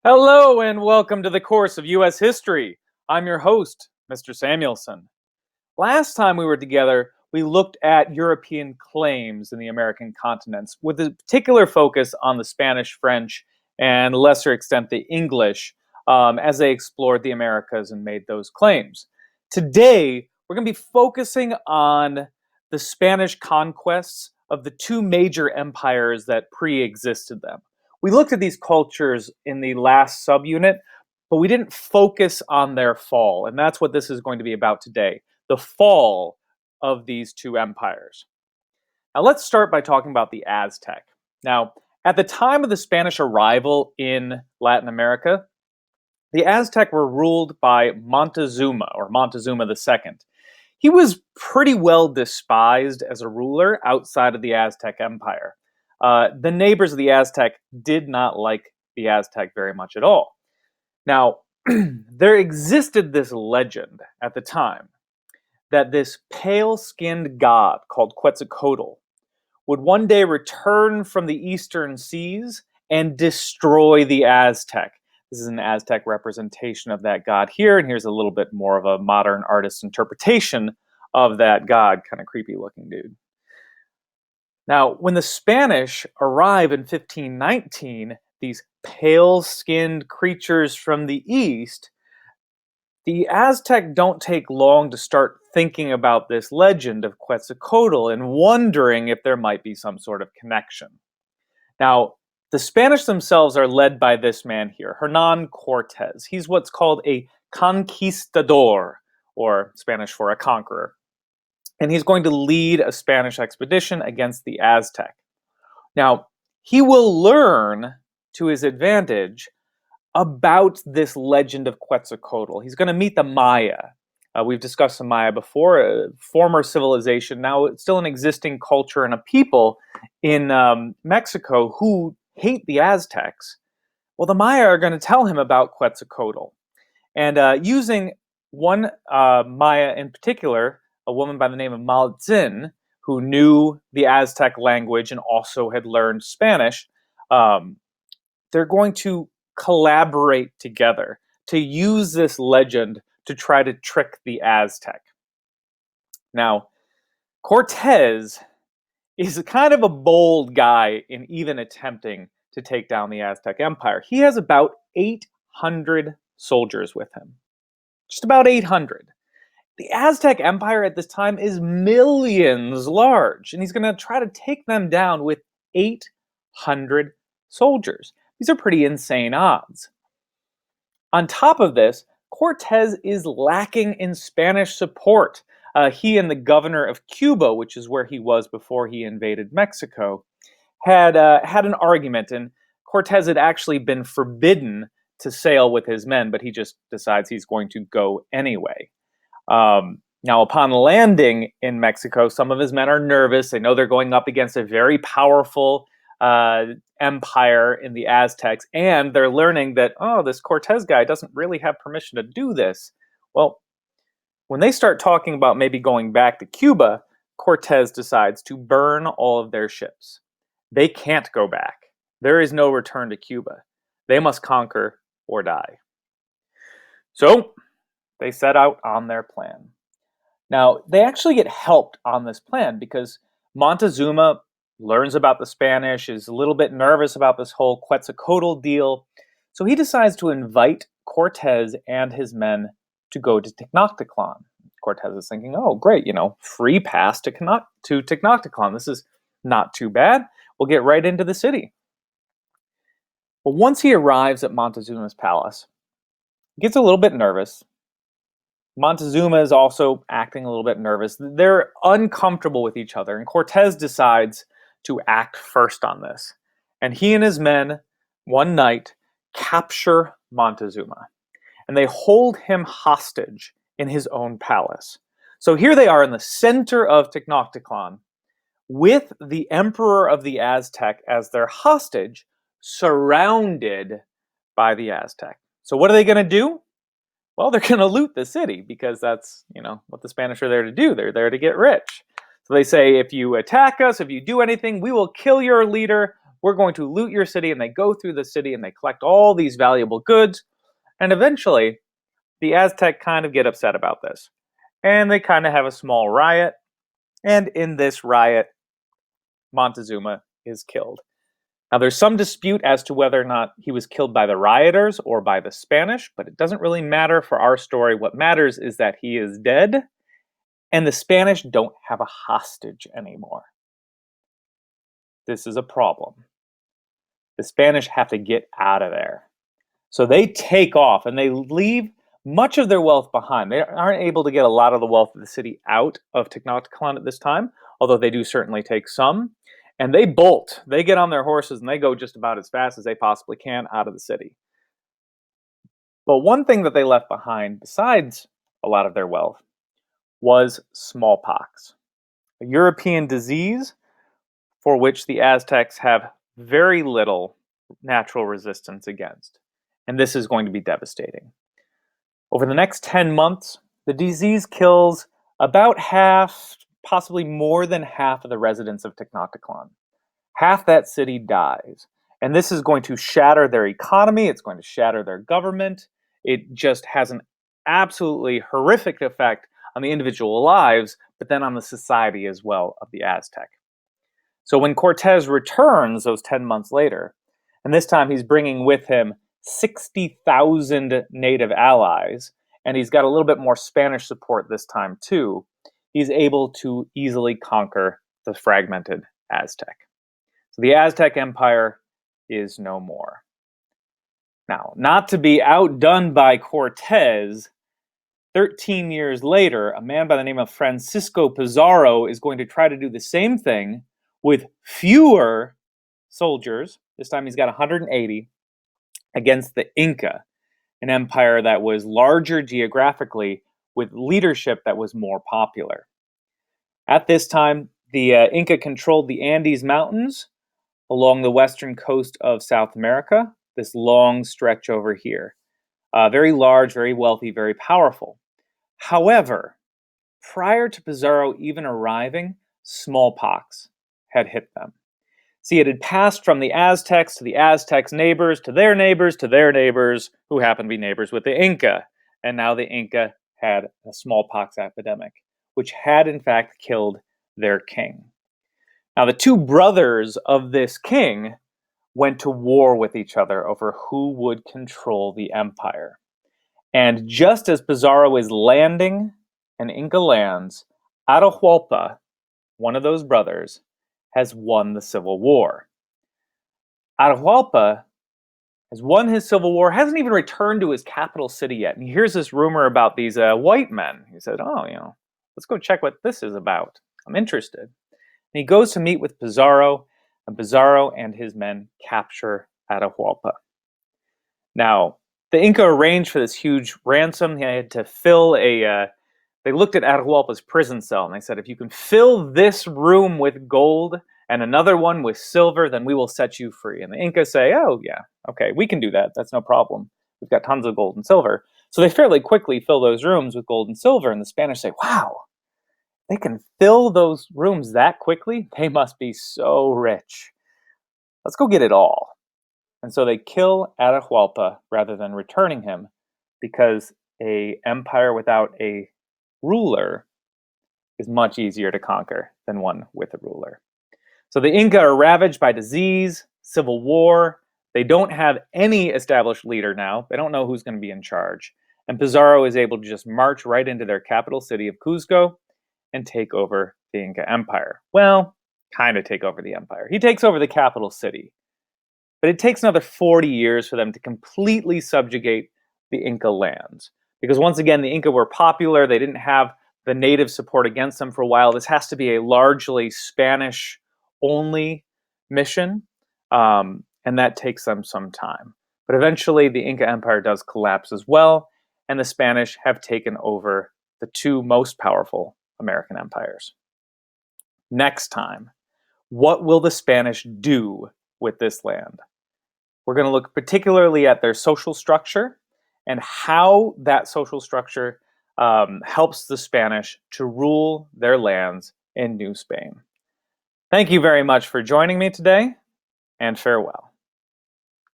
Hello and welcome to the course of U.S. History. I'm your host, Mr. Samuelson. Last time we were together, we looked at European claims in the American continents, with a particular focus on the Spanish, French, and lesser extent the English, as they explored the Americas and made those claims. Today, we're going to be focusing on the Spanish conquests of the two major empires that pre-existed them. We looked at these cultures in the last subunit, but we didn't focus on their fall, and that's what this is going to be about today, the fall of these two empires. Now let's start by talking about the Aztec. Now, at the time of the Spanish arrival in Latin America, the Aztec were ruled by Montezuma, or Montezuma II. He was pretty well despised as a ruler outside of the Aztec Empire. The neighbors of the Aztec did not like the Aztec very much at all. Now, there existed this legend at the time that this pale-skinned god called Quetzalcoatl would one day return from the eastern seas and destroy the Aztec. This is an Aztec representation of that god here, and here's a little bit more of a modern artist's interpretation of that god, kind of creepy looking dude. Now, when the Spanish arrive in 1519, these pale-skinned creatures from the east, the Aztec don't take long to start thinking about this legend of Quetzalcoatl and wondering if there might be some sort of connection. Now, the Spanish themselves are led by this man here, Hernan Cortez. He's what's called a conquistador, or Spanish for a conqueror. And he's going to lead a Spanish expedition against the Aztec. Now, he will learn to his advantage about this legend of Quetzalcoatl. He's going to meet the Maya. We've discussed the Maya before, a former civilization, now it's still an existing culture and a people in Mexico who hate the Aztecs. Well, the Maya are going to tell him about Quetzalcoatl. And using one Maya in particular, a woman by the name of Maltzin, who knew the Aztec language and also had learned Spanish, they're going to collaborate together to use this legend to try to trick the Aztec. Now, Cortez is kind of a bold guy in even attempting to take down the Aztec Empire. He has about 800 soldiers with him. Just about 800. The Aztec Empire at this time is millions large, and he's going to try to take them down with 800 soldiers. These are pretty insane odds. On top of this, Cortez is lacking in Spanish support. He and the governor of Cuba, which is where he was before he invaded Mexico, had an argument, and Cortez had actually been forbidden to sail with his men, but he just decides he's going to go anyway. Now, upon landing in Mexico, some of his men are nervous. They know they're going up against a very powerful empire in the Aztecs, and they're learning that, oh, this Cortez guy doesn't really have permission to do this. Well, when they start talking about maybe going back to Cuba, Cortez decides to burn all of their ships. They can't go back. There is no return to Cuba. They must conquer or die. So, they set out on their plan. Now, they actually get helped on this plan because Montezuma learns about the Spanish, is a little bit nervous about this whole Quetzalcoatl deal. So he decides to invite Cortez and his men to go to Tenochtitlan. Cortez is thinking, oh, great, free pass to Tenochtitlan. This is not too bad. We'll get right into the city. But once he arrives at Montezuma's palace, he gets a little bit nervous. Montezuma is also acting a little bit nervous. They're uncomfortable with each other, and Cortez decides to act first on this. And he and his men, one night, capture Montezuma. And they hold him hostage in his own palace. So here they are in the center of Tenochtitlan, with the emperor of the Aztec as their hostage, surrounded by the Aztec. So what are they going to do? Well, they're going to loot the city because that's, what the Spanish are there to do. They're there to get rich. So they say, if you attack us, if you do anything, we will kill your leader, we're going to loot your city. And they go through the city and they collect all these valuable goods. And eventually, the Aztec kind of get upset about this. And they kind of have a small riot. And in this riot, Montezuma is killed. Now, there's some dispute as to whether or not he was killed by the rioters or by the Spanish, but it doesn't really matter for our story. What matters is that he is dead, and the Spanish don't have a hostage anymore. This is a problem. The Spanish have to get out of there. So they take off, and they leave much of their wealth behind. They aren't able to get a lot of the wealth of the city out of Tenochtitlan at this time, although they do certainly take some. And they bolt. They get on their horses and they go just about as fast as they possibly can out of the city. But one thing that they left behind, besides a lot of their wealth, was smallpox, a European disease for which the Aztecs have very little natural resistance against. And this is going to be devastating. Over the next 10 months, the disease kills about half, possibly more than half of the residents of Tenochtitlan. Half that city dies. And this is going to shatter their economy. It's going to shatter their government. It just has an absolutely horrific effect on the individual lives, but then on the society as well of the Aztec. So when Cortez returns those 10 months later, and this time he's bringing with him 60,000 native allies, and he's got a little bit more Spanish support this time too, he's able to easily conquer the fragmented Aztec. So the Aztec Empire is no more. Now, not to be outdone by Cortez, 13 years later, a man by the name of Francisco Pizarro is going to try to do the same thing with fewer soldiers. This time he's got 180 against the Inca, an empire that was larger geographically with leadership that was more popular. At this time, the Inca controlled the Andes Mountains along the western coast of South America, this long stretch over here. Very large, very wealthy, very powerful. However, prior to Pizarro even arriving, smallpox had hit them. See, it had passed from the Aztecs to the Aztecs' neighbors, to their neighbors, to their neighbors, who happened to be neighbors with the Inca. And now the Inca had a smallpox epidemic, which had in fact killed their king. Now, the two brothers of this king went to war with each other over who would control the empire. And just as Pizarro is landing in Inca lands, Atahualpa, one of those brothers, has won the Civil War. Atahualpa has won his Civil War, hasn't even returned to his capital city yet. And he hears this rumor about these white men. He said, let's go check what this is about. I'm interested. And he goes to meet with Pizarro, and Pizarro and his men capture Atahualpa. Now, the Inca arranged for this huge ransom. They had to fill they looked at Atahualpa's prison cell, and they said, if you can fill this room with gold and another one with silver, then we will set you free. And the Inca say, oh, yeah, okay, we can do that. That's no problem. We've got tons of gold and silver. So they fairly quickly fill those rooms with gold and silver, and the Spanish say, wow, they can fill those rooms that quickly? They must be so rich. Let's go get it all. And so they kill Atahualpa rather than returning him, because an empire without a ruler is much easier to conquer than one with a ruler. So the Inca are ravaged by disease, civil war. They don't have any established leader now. They don't know who's going to be in charge. And Pizarro is able to just march right into their capital city of Cuzco and take over the Inca Empire. Well, kind of take over the empire. He takes over the capital city. But it takes another 40 years for them to completely subjugate the Inca lands. Because once again, the Inca were popular. They didn't have the native support against them for a while. This has to be a largely Spanish-only mission. And that takes them some time. But eventually, the Inca Empire does collapse as well. And the Spanish have taken over the two most powerful American empires. Next time, what will the Spanish do with this land? We're going to look particularly at their social structure and how that social structure helps the Spanish to rule their lands in New Spain. Thank you very much for joining me today. and farewell.